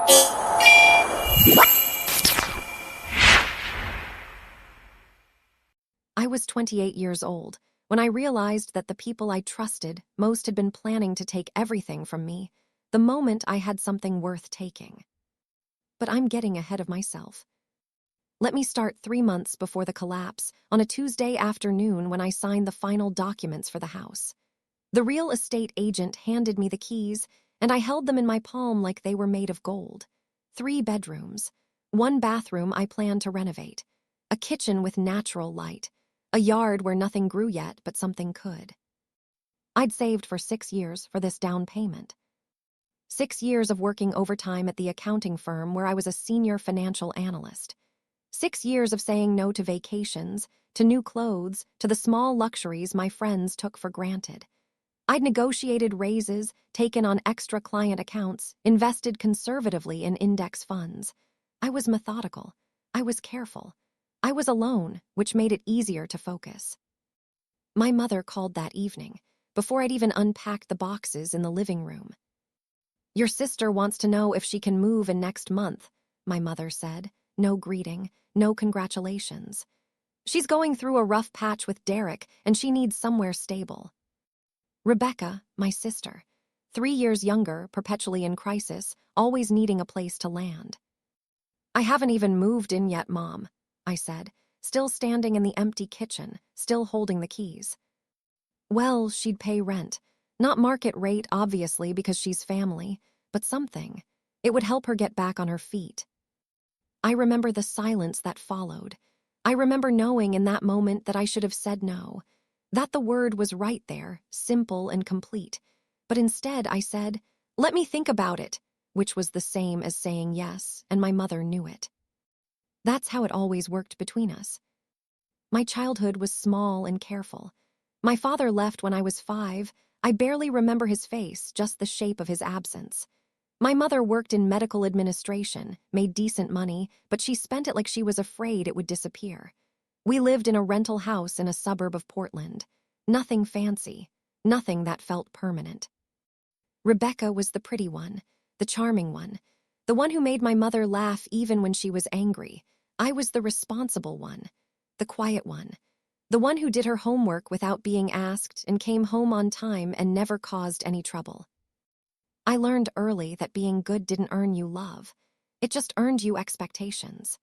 I was 28 years old when I realized that the people I trusted most had been planning to take everything from me the moment I had something worth taking. But I'm getting ahead of myself. Let me start 3 months before the collapse, on a Tuesday afternoon when I signed the final documents for the house. The real estate agent handed me the keys, and I held them in my palm like they were made of gold. 3 bedrooms, 1 bathroom I planned to renovate, a kitchen with natural light, a yard where nothing grew yet but something could. I'd saved for 6 years for this down payment. 6 years of working overtime at the accounting firm where I was a senior financial analyst. 6 years of saying no to vacations, to new clothes, to the small luxuries my friends took for granted. I'd negotiated raises, taken on extra client accounts, invested conservatively in index funds. I was methodical. I was careful. I was alone, which made it easier to focus. My mother called that evening, before I'd even unpacked the boxes in the living room. "Your sister wants to know if she can move in next month," my mother said. No greeting, no congratulations. "She's going through a rough patch with Derek, and she needs somewhere stable." Rebecca, my sister, 3 years younger, perpetually in crisis, always needing a place to land. "I haven't even moved in yet, Mom," I said, still standing in the empty kitchen, still holding the keys. Well, she'd pay rent. Not market rate, obviously, because she's family, but something. It would help her get back on her feet. I remember the silence that followed. I remember knowing in that moment that I should have said no, that the word was right there, simple and complete. But instead I said, "Let me think about it," which was the same as saying yes, and my mother knew it. That's how it always worked between us. My childhood was small and careful. My father left when I was 5. I barely remember his face, just the shape of his absence. My mother worked in medical administration, made decent money, but she spent it like she was afraid it would disappear. We lived in a rental house in a suburb of Portland. Nothing fancy, nothing that felt permanent. Rebecca was the pretty one, the charming one, the one who made my mother laugh even when she was angry. I was the responsible one, the quiet one, the one who did her homework without being asked and came home on time and never caused any trouble. I learned early that being good didn't earn you love. It just earned you expectations.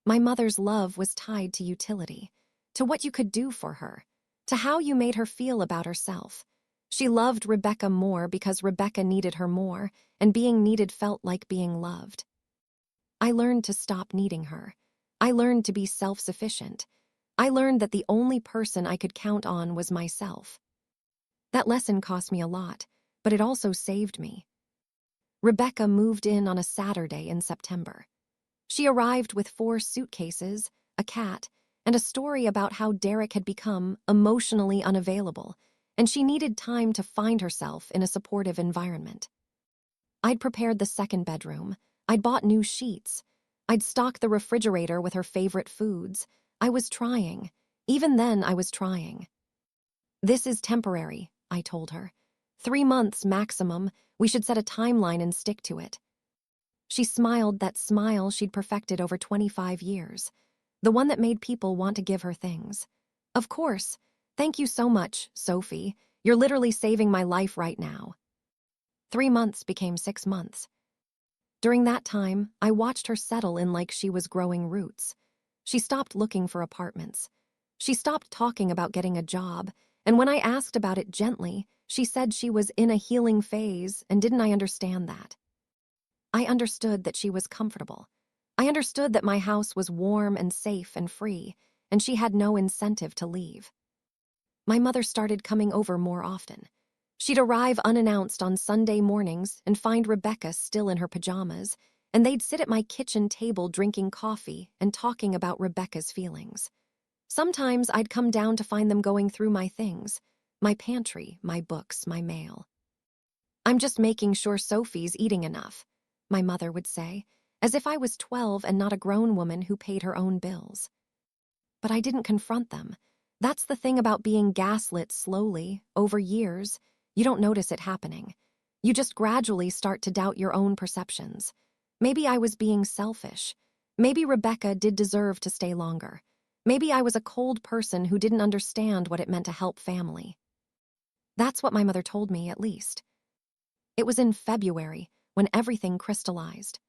My mother's love was tied to utility, to what you could do for her, to how you made her feel about herself. She loved Rebecca more because Rebecca needed her more, and being needed felt like being loved. I learned to stop needing her. I learned to be self-sufficient. I learned that the only person I could count on was myself. That lesson cost me a lot, but it also saved me. Rebecca moved in on a Saturday in September. She arrived with 4 suitcases, a cat, and a story about how Derek had become emotionally unavailable, and she needed time to find herself in a supportive environment. I'd prepared the 2nd bedroom. I'd bought new sheets. I'd stocked the refrigerator with her favorite foods. I was trying. Even then, I was trying. "This is temporary," I told her. 3 months maximum. We should set a timeline and stick to it. She smiled that smile she'd perfected over 25 years, the one that made people want to give her things. "Of course. Thank you so much, Sophie. You're literally saving my life right now." 3 months became 6 months. During that time, I watched her settle in like she was growing roots. She stopped looking for apartments. She stopped talking about getting a job, and when I asked about it gently, she said she was in a healing phase, and didn't I understand that? I understood that she was comfortable. I understood that my house was warm and safe and free, and she had no incentive to leave. My mother started coming over more often. She'd arrive unannounced on Sunday mornings and find Rebecca still in her pajamas, and they'd sit at my kitchen table drinking coffee and talking about Rebecca's feelings. Sometimes I'd come down to find them going through my things, my pantry, my books, my mail. "I'm just making sure Sophie's eating enough," my mother would say, as if I was 12 and not a grown woman who paid her own bills. But I didn't confront them. That's the thing about being gaslit slowly, over years. You don't notice it happening. You just gradually start to doubt your own perceptions. Maybe I was being selfish. Maybe Rebecca did deserve to stay longer. Maybe I was a cold person who didn't understand what it meant to help family. That's what my mother told me, at least. It was in February, when everything crystallized.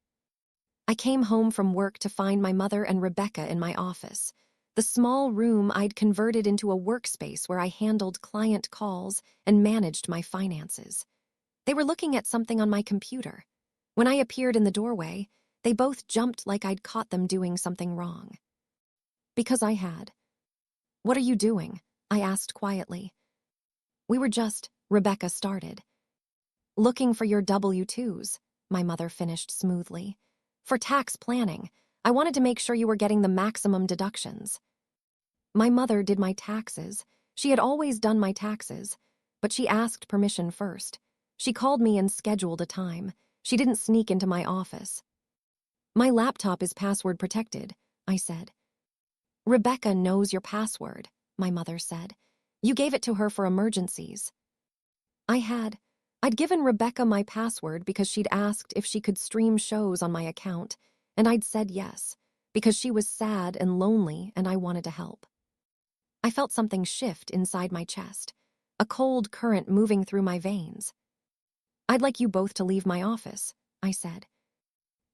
I came home from work to find my mother and Rebecca in my office. The small room I'd converted into a workspace where I handled client calls and managed my finances. They were looking at something on my computer. When I appeared in the doorway, they both jumped like I'd caught them doing something wrong. Because I had. "What are you doing?" I asked quietly. "We were just," Rebecca started. "Looking for your W-2s," my mother finished smoothly. "For tax planning. I wanted to make sure you were getting the maximum deductions." My mother did my taxes. She had always done my taxes, but she asked permission first. She called me and scheduled a time. She didn't sneak into my office. "My laptop is password protected," I said. "Rebecca knows your password," my mother said. "You gave it to her for emergencies." I'd given Rebecca my password because she'd asked if she could stream shows on my account, and I'd said yes, because she was sad and lonely and I wanted to help. I felt something shift inside my chest, a cold current moving through my veins. "I'd like you both to leave my office," I said.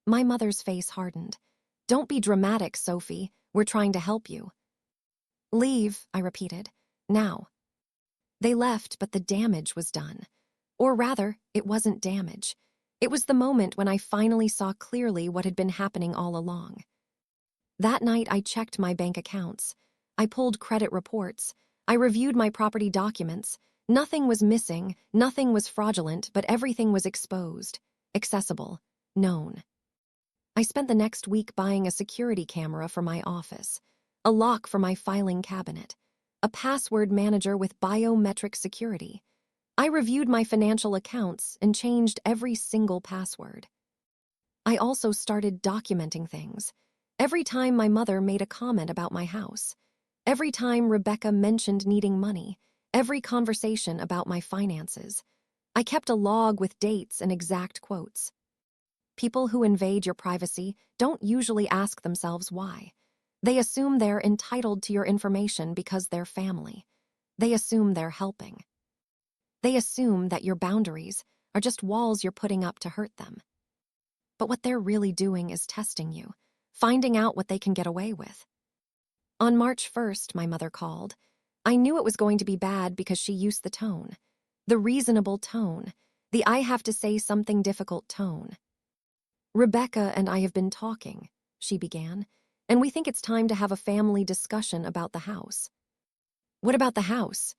My mother's face hardened. "Don't be dramatic, Sophie. We're trying to help you." "Leave," I repeated. "Now." They left, but the damage was done. Or rather, it wasn't damage. It was the moment when I finally saw clearly what had been happening all along. That night, I checked my bank accounts. I pulled credit reports. I reviewed my property documents. Nothing was missing, nothing was fraudulent, but everything was exposed, accessible, known. I spent the next week buying a security camera for my office, a lock for my filing cabinet, a password manager with biometric security. I reviewed my financial accounts and changed every single password. I also started documenting things. Every time my mother made a comment about my house, every time Rebecca mentioned needing money, every conversation about my finances, I kept a log with dates and exact quotes. People who invade your privacy don't usually ask themselves why. They assume they're entitled to your information because they're family. They assume they're helping. They assume that your boundaries are just walls you're putting up to hurt them. But what they're really doing is testing you, finding out what they can get away with. On March 1st, my mother called. I knew it was going to be bad because she used the tone. The reasonable tone. The I have to say something difficult tone. "Rebecca and I have been talking," she began, "and we think it's time to have a family discussion about the house." "What about the house?"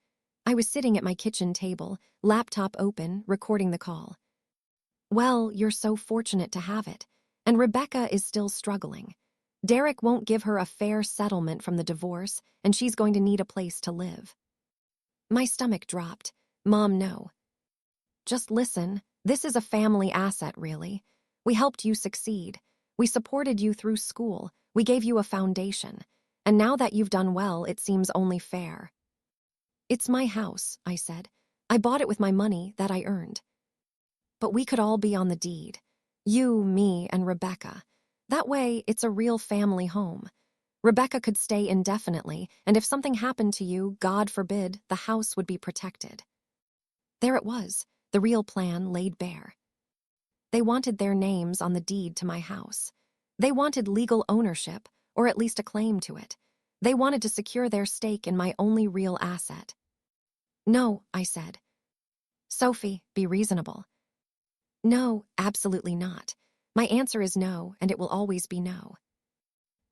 I was sitting at my kitchen table, laptop open, recording the call. "Well, you're so fortunate to have it, and Rebecca is still struggling. Derek won't give her a fair settlement from the divorce, and she's going to need a place to live." My stomach dropped. "Mom, no. Just listen, this is a family asset, really. We helped you succeed. We supported you through school. We gave you a foundation. And now that you've done well, it seems only fair." "It's my house," I said. "I bought it with my money that I earned." "But we could all be on the deed. You, me, and Rebecca. That way, it's a real family home. Rebecca could stay indefinitely, and if something happened to you, God forbid, the house would be protected." There it was, the real plan laid bare. They wanted their names on the deed to my house. They wanted legal ownership, or at least a claim to it. They wanted to secure their stake in my only real asset. "No," I said. "Sophie, be reasonable." "No, absolutely not. My answer is no, and it will always be no."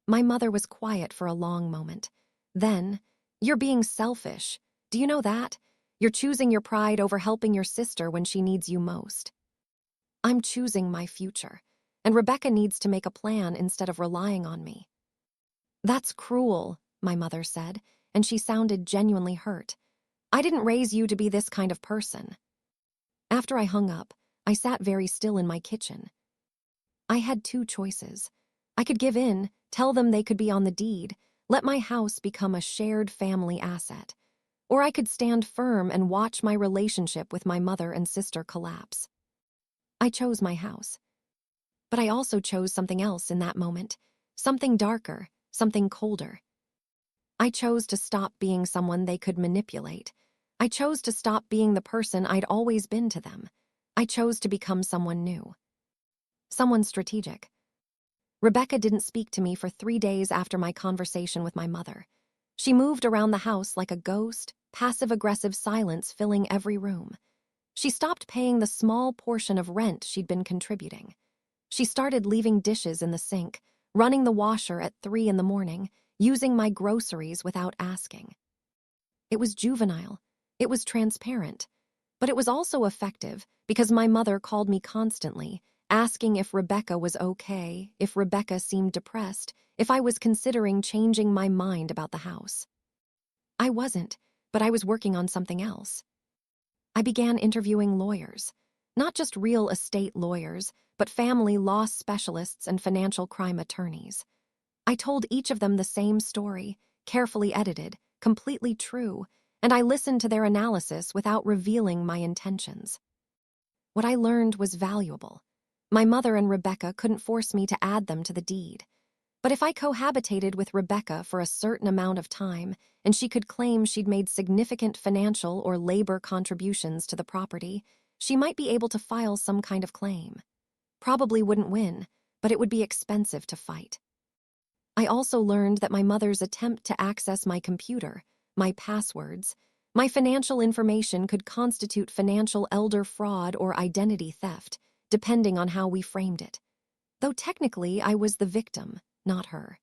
My mother was quiet for a long moment. Then, "You're being selfish. Do you know that? You're choosing your pride over helping your sister when she needs you most." "I'm choosing my future, and Rebecca needs to make a plan instead of relying on me." "That's cruel," my mother said, and she sounded genuinely hurt. "I didn't raise you to be this kind of person." After I hung up, I sat very still in my kitchen. I had two choices. I could give in, tell them they could be on the deed, let my house become a shared family asset. Or I could stand firm and watch my relationship with my mother and sister collapse. I chose my house. But I also chose something else in that moment, something darker, something colder. I chose to stop being someone they could manipulate. I chose to stop being the person I'd always been to them. I chose to become someone new. Someone strategic. Rebecca didn't speak to me for 3 days after my conversation with my mother. She moved around the house like a ghost, passive-aggressive silence filling every room. She stopped paying the small portion of rent she'd been contributing. She started leaving dishes in the sink, running the washer at 3 in the morning, using my groceries without asking. It was juvenile. It was transparent. But it was also effective because my mother called me constantly, asking if Rebecca was okay, if Rebecca seemed depressed, if I was considering changing my mind about the house. I wasn't, but I was working on something else. I began interviewing lawyers. Not just real estate lawyers, but family law specialists and financial crime attorneys. I told each of them the same story, carefully edited, completely true, and I listened to their analysis without revealing my intentions. What I learned was valuable. My mother and Rebecca couldn't force me to add them to the deed. But if I cohabitated with Rebecca for a certain amount of time, and she could claim she'd made significant financial or labor contributions to the property, she might be able to file some kind of claim. Probably wouldn't win, but it would be expensive to fight. I also learned that my mother's attempt to access my computer, my passwords, my financial information could constitute financial elder fraud or identity theft, depending on how we framed it. Though technically I was the victim, not her.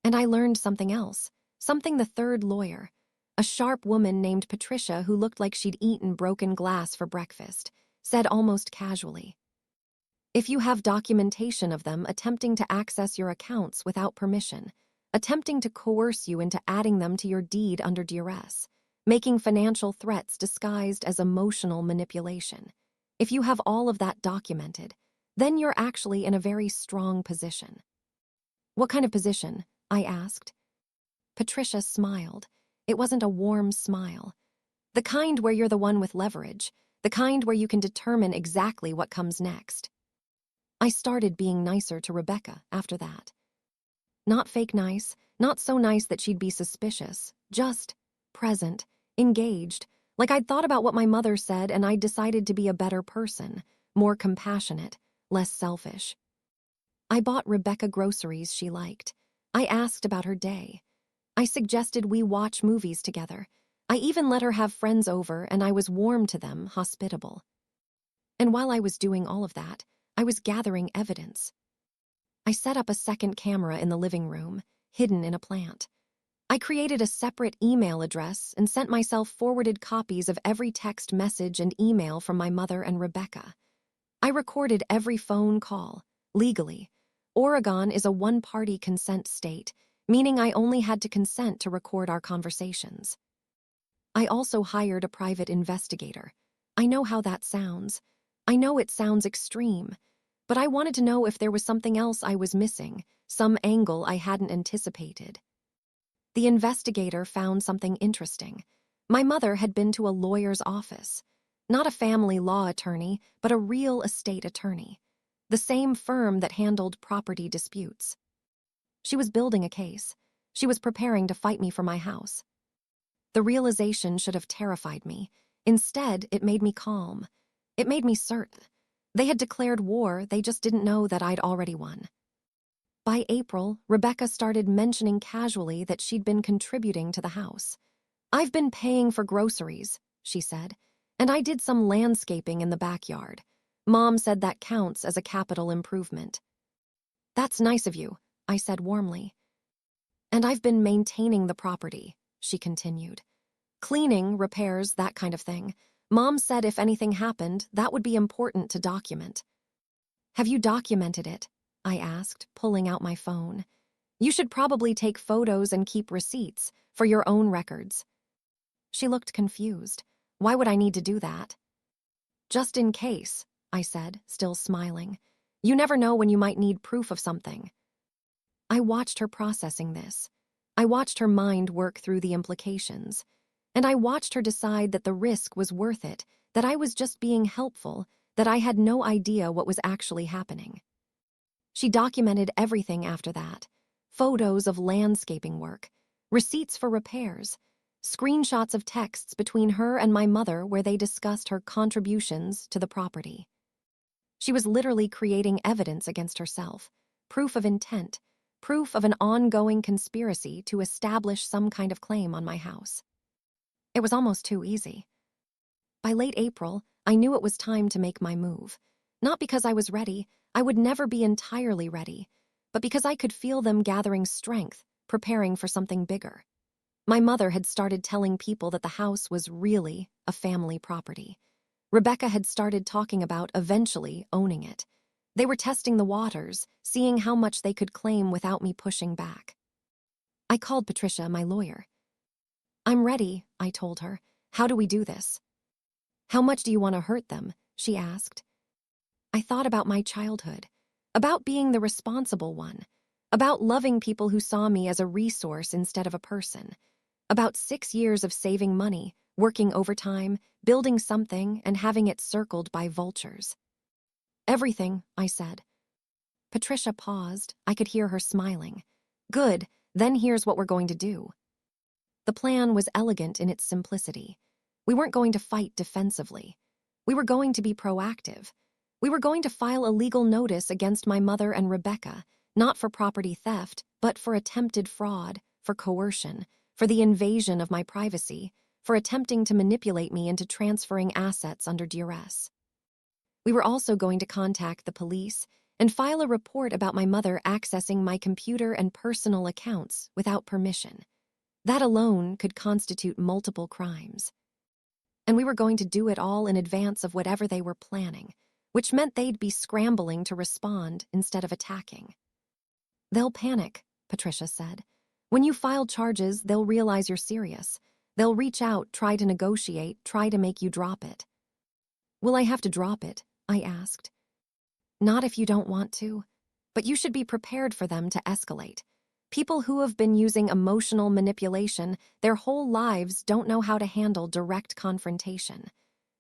And I learned something else, something the third lawyer, a sharp woman named Patricia who looked like she'd eaten broken glass for breakfast, said almost casually, "If you have documentation of them attempting to access your accounts without permission, attempting to coerce you into adding them to your deed under duress, making financial threats disguised as emotional manipulation, if you have all of that documented, then you're actually in a very strong position." "What kind of position?" I asked. Patricia smiled. It wasn't a warm smile. "The kind where you're the one with leverage, the kind where you can determine exactly what comes next." I started being nicer to Rebecca after that. Not fake nice, not so nice that she'd be suspicious, just present, engaged, like I'd thought about what my mother said and I'd decided to be a better person, more compassionate, less selfish. I bought Rebecca groceries she liked. I asked about her day. I suggested we watch movies together. I even let her have friends over and I was warm to them, hospitable. And while I was doing all of that, I was gathering evidence. I set up a second camera in the living room, hidden in a plant. I created a separate email address and sent myself forwarded copies of every text message and email from my mother and Rebecca. I recorded every phone call, legally. Oregon is a one-party consent state, meaning I only had to consent to record our conversations. I also hired a private investigator. I know how that sounds. I know it sounds extreme, but I wanted to know if there was something else I was missing, some angle I hadn't anticipated. The investigator found something interesting. My mother had been to a lawyer's office. Not a family law attorney, but a real estate attorney. The same firm that handled property disputes. She was building a case. She was preparing to fight me for my house. The realization should have terrified me. Instead, it made me calm. It made me certain. They had declared war, they just didn't know that I'd already won. By April, Rebecca started mentioning casually that she'd been contributing to the house. "I've been paying for groceries," she said, "and I did some landscaping in the backyard. Mom said that counts as a capital improvement." "That's nice of you," I said warmly. "And I've been maintaining the property," she continued. "Cleaning, repairs, that kind of thing. Mom said if anything happened, that would be important to document." "Have you documented it?" I asked, pulling out my phone. "You should probably take photos and keep receipts for your own records." She looked confused. "Why would I need to do that?" "Just in case," I said, still smiling. "You never know when you might need proof of something." I watched her processing this. I watched her mind work through the implications. And I watched her decide that the risk was worth it, that I was just being helpful, that I had no idea what was actually happening. She documented everything after that. Photos of landscaping work, receipts for repairs, screenshots of texts between her and my mother where they discussed her contributions to the property. She was literally creating evidence against herself, proof of intent, proof of an ongoing conspiracy to establish some kind of claim on my house. It was almost too easy. By late April, I knew it was time to make my move. Not because I was ready, I would never be entirely ready, but because I could feel them gathering strength, preparing for something bigger. My mother had started telling people that the house was really a family property. Rebecca had started talking about eventually owning it. They were testing the waters, seeing how much they could claim without me pushing back. I called Patricia, my lawyer. "I'm ready," I told her. "How do we do this?" "How much do you want to hurt them?" she asked. I thought about my childhood, about being the responsible one, about loving people who saw me as a resource instead of a person, about 6 years of saving money, working overtime, building something, and having it circled by vultures. "Everything," I said. Patricia paused. I could hear her smiling. "Good, then here's what we're going to do." The plan was elegant in its simplicity. We weren't going to fight defensively. We were going to be proactive. We were going to file a legal notice against my mother and Rebecca, not for property theft, but for attempted fraud, for coercion, for the invasion of my privacy, for attempting to manipulate me into transferring assets under duress. We were also going to contact the police and file a report about my mother accessing my computer and personal accounts without permission. That alone could constitute multiple crimes. And we were going to do it all in advance of whatever they were planning, which meant they'd be scrambling to respond instead of attacking. "They'll panic," Patricia said. "When you file charges, they'll realize you're serious. They'll reach out, try to negotiate, try to make you drop it." "Will I have to drop it?" I asked. "Not if you don't want to, but you should be prepared for them to escalate. People who have been using emotional manipulation their whole lives don't know how to handle direct confrontation.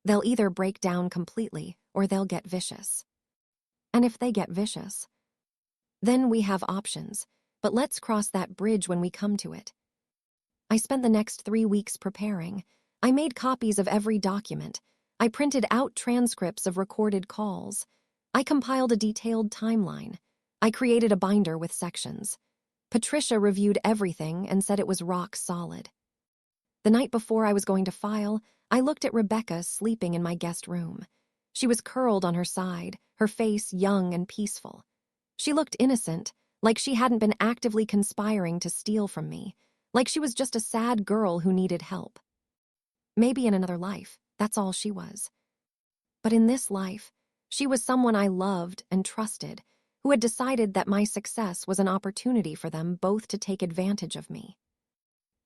They'll either break down completely or they'll get vicious. And if they get vicious, then we have options, but let's cross that bridge when we come to it." I spent the next 3 weeks preparing. I made copies of every document. I printed out transcripts of recorded calls. I compiled a detailed timeline. I created a binder with sections. Patricia reviewed everything and said it was rock solid. The night before I was going to file, I looked at Rebecca sleeping in my guest room. She was curled on her side, her face young and peaceful. She looked innocent, like she hadn't been actively conspiring to steal from me, like she was just a sad girl who needed help. Maybe in another life, that's all she was. But in this life, she was someone I loved and trusted, who had decided that my success was an opportunity for them both to take advantage of me.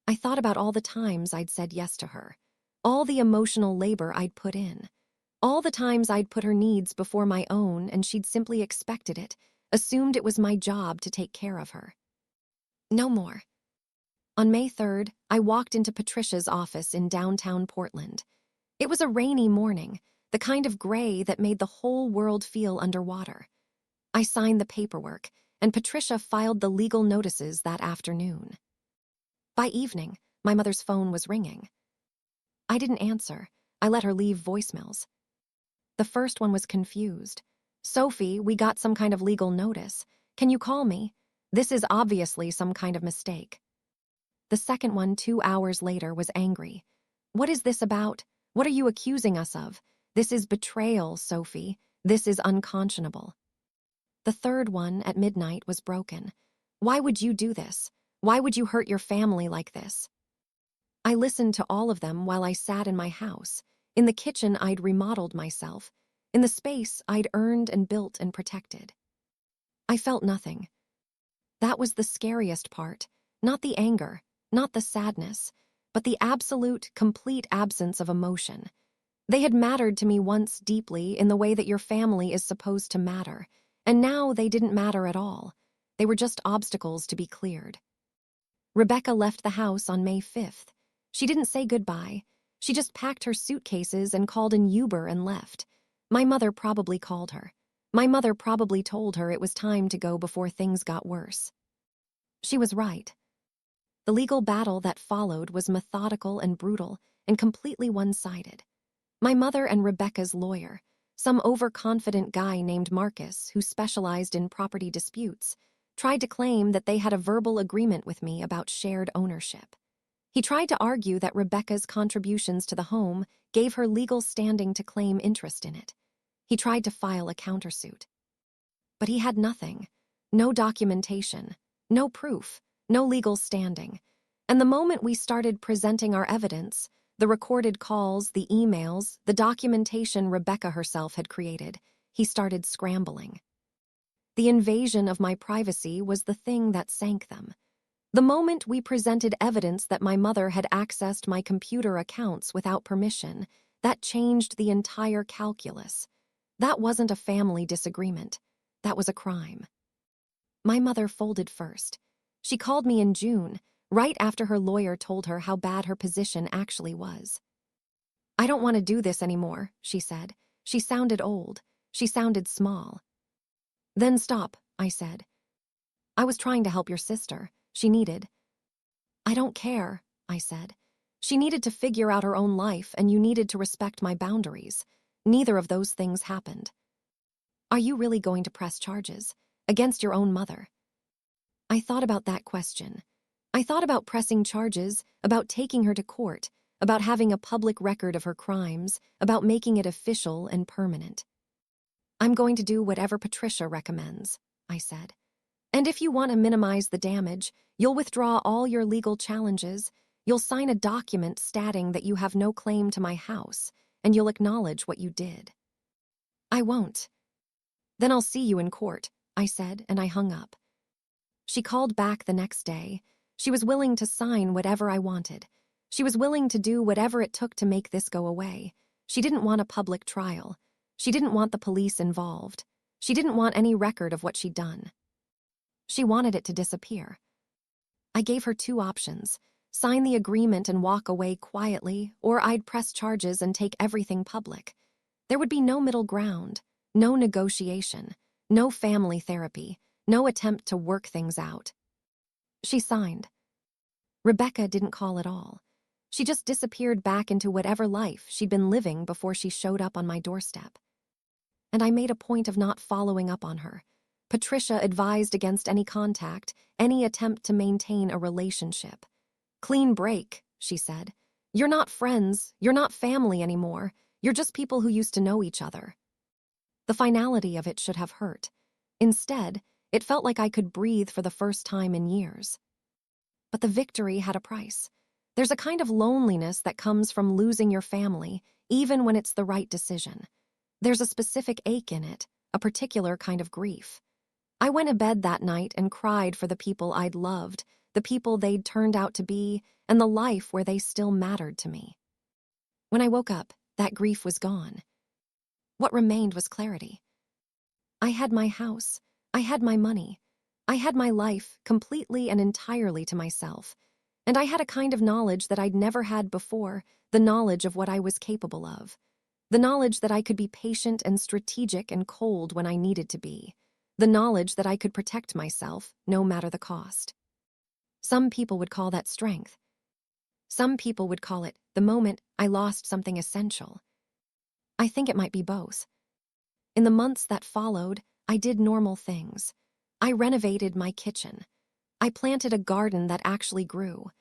I thought about all the times I'd said yes to her, all the emotional labor I'd put in, all the times I'd put her needs before my own and she'd simply expected it, assumed it was my job to take care of her. No more. On May 3rd, I walked into Patricia's office in downtown Portland. It was a rainy morning, the kind of gray that made the whole world feel underwater. I signed the paperwork, and Patricia filed the legal notices that afternoon. By evening, my mother's phone was ringing. I didn't answer. I let her leave voicemails. The first one was confused. "Sophie, we got some kind of legal notice. Can you call me? This is obviously some kind of mistake." The second one, 2 hours later, was angry. "What is this about? What are you accusing us of? This is betrayal, Sophie. This is unconscionable." The third one, at midnight, was broken. "Why would you do this? Why would you hurt your family like this?" I listened to all of them while I sat in my house. In the kitchen, I'd remodeled myself. In the space, I'd earned and built and protected. I felt nothing. That was the scariest part. Not the anger, not the sadness, but the absolute, complete absence of emotion. They had mattered to me once deeply in the way that your family is supposed to matter, and now they didn't matter at all. They were just obstacles to be cleared. Rebecca left the house on May 5th. She didn't say goodbye. She just packed her suitcases and called an Uber and left. My mother probably called her. My mother probably told her it was time to go before things got worse. She was right. The legal battle that followed was methodical and brutal and completely one-sided. My mother and Rebecca's lawyer, some overconfident guy named Marcus who specialized in property disputes, tried to claim that they had a verbal agreement with me about shared ownership. He tried to argue that Rebecca's contributions to the home gave her legal standing to claim interest in it. He tried to file a countersuit. But he had nothing. No documentation, no proof, no legal standing. And the moment we started presenting our evidence, the recorded calls, the emails, the documentation Rebecca herself had created, he started scrambling. The invasion of my privacy was the thing that sank them. The moment we presented evidence that my mother had accessed my computer accounts without permission, that changed the entire calculus. That wasn't a family disagreement. That was a crime. My mother folded first. She called me in June, right after her lawyer told her how bad her position actually was. "I don't want to do this anymore," she said. She sounded old. She sounded small. "Then stop," I said. "I was trying to help your sister. She needed—" "I don't care," I said. "She needed to figure out her own life, and you needed to respect my boundaries. Neither of those things happened." "Are you really going to press charges against your own mother?" I thought about that question. I thought about pressing charges, about taking her to court, about having a public record of her crimes, about making it official and permanent. "I'm going to do whatever Patricia recommends," I said. "And if you want to minimize the damage, you'll withdraw all your legal challenges, you'll sign a document stating that you have no claim to my house, and you'll acknowledge what you did." "I won't." "Then I'll see you in court," I said, and I hung up. She called back the next day. She was willing to sign whatever I wanted. She was willing to do whatever it took to make this go away. She didn't want a public trial. She didn't want the police involved. She didn't want any record of what she'd done. She wanted it to disappear. I gave her two options: sign the agreement and walk away quietly, or I'd press charges and take everything public. There would be no middle ground, no negotiation, no family therapy, no attempt to work things out. She signed. Rebecca didn't call at all. She just disappeared back into whatever life she'd been living before she showed up on my doorstep. And I made a point of not following up on her. Patricia advised against any contact, any attempt to maintain a relationship. "Clean break," she said. "You're not friends, you're not family anymore, you're just people who used to know each other." The finality of it should have hurt. Instead, it felt like I could breathe for the first time in years. But the victory had a price. There's a kind of loneliness that comes from losing your family, even when it's the right decision. There's a specific ache in it, a particular kind of grief. I went to bed that night and cried for the people I'd loved, the people they'd turned out to be, and the life where they still mattered to me. When I woke up, that grief was gone. What remained was clarity. I had my house. I had my money. I had my life completely and entirely to myself. And I had a kind of knowledge that I'd never had before, the knowledge of what I was capable of. The knowledge that I could be patient and strategic and cold when I needed to be. The knowledge that I could protect myself, no matter the cost. Some people would call that strength. Some people would call it the moment I lost something essential. I think it might be both. In the months that followed, I did normal things. I renovated my kitchen. I planted a garden that actually grew.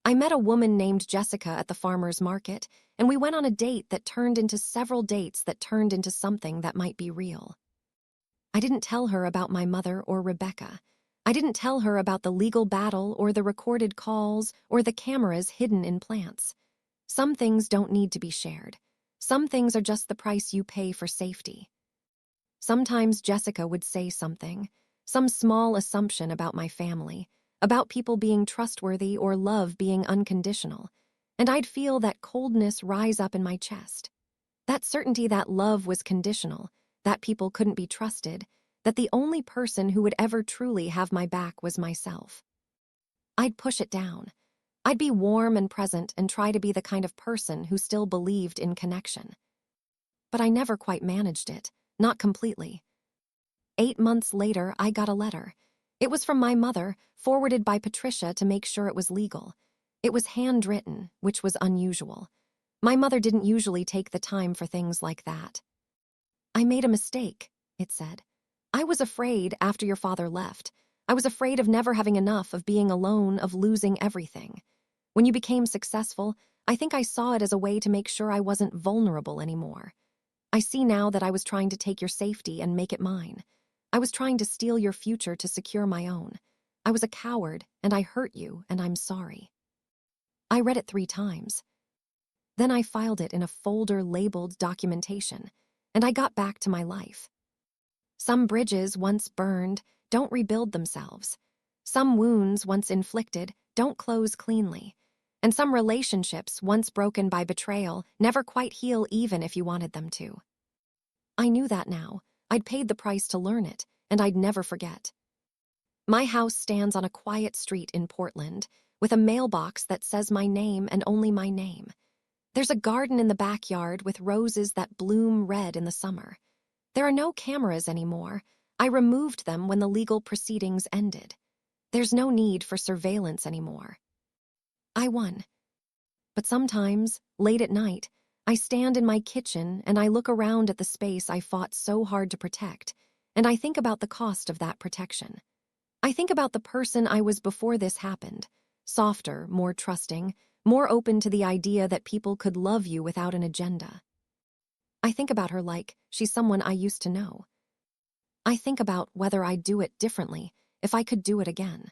I met a woman named Jessica at the farmer's market, and we went on a date that turned into several dates that turned into something that might be real. I didn't tell her about my mother or Rebecca. I didn't tell her about the legal battle or the recorded calls or the cameras hidden in plants. Some things don't need to be shared. Some things are just the price you pay for safety. Sometimes Jessica would say something, some small assumption about my family, about people being trustworthy or love being unconditional, and I'd feel that coldness rise up in my chest. That certainty that love was conditional, that people couldn't be trusted, that the only person who would ever truly have my back was myself. I'd push it down. I'd be warm and present and try to be the kind of person who still believed in connection. But I never quite managed it, not completely. 8 months later, I got a letter. It was from my mother, forwarded by Patricia to make sure it was legal. It was handwritten, which was unusual. My mother didn't usually take the time for things like that. "I made a mistake," it said. "I was afraid after your father left. I was afraid of never having enough, of being alone, of losing everything. When you became successful, I think I saw it as a way to make sure I wasn't vulnerable anymore. I see now that I was trying to take your safety and make it mine. I was trying to steal your future to secure my own. I was a coward, and I hurt you, and I'm sorry." I read it 3 times. Then I filed it in a folder labeled documentation, and I got back to my life. Some bridges once burned don't rebuild themselves. Some wounds once inflicted don't close cleanly. And some relationships once broken by betrayal never quite heal even if you wanted them to. I knew that now. I'd paid the price to learn it, and I'd never forget. My house stands on a quiet street in Portland, with a mailbox that says my name and only my name. There's a garden in the backyard with roses that bloom red in the summer. There are no cameras anymore. I removed them when the legal proceedings ended. There's no need for surveillance anymore. I won. But sometimes, late at night, I stand in my kitchen and I look around at the space I fought so hard to protect, and I think about the cost of that protection. I think about the person I was before this happened, softer, more trusting, more open to the idea that people could love you without an agenda. I think about her like she's someone I used to know. I think about whether I'd do it differently if I could do it again.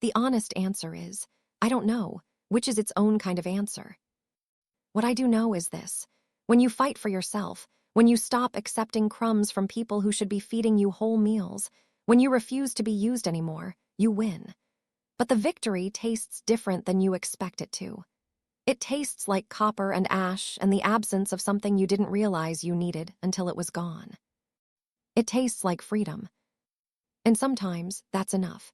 The honest answer is, I don't know, which is its own kind of answer. What I do know is this: when you fight for yourself, when you stop accepting crumbs from people who should be feeding you whole meals, when you refuse to be used anymore, you win. But the victory tastes different than you expect it to. It tastes like copper and ash and the absence of something you didn't realize you needed until it was gone. It tastes like freedom. And sometimes that's enough.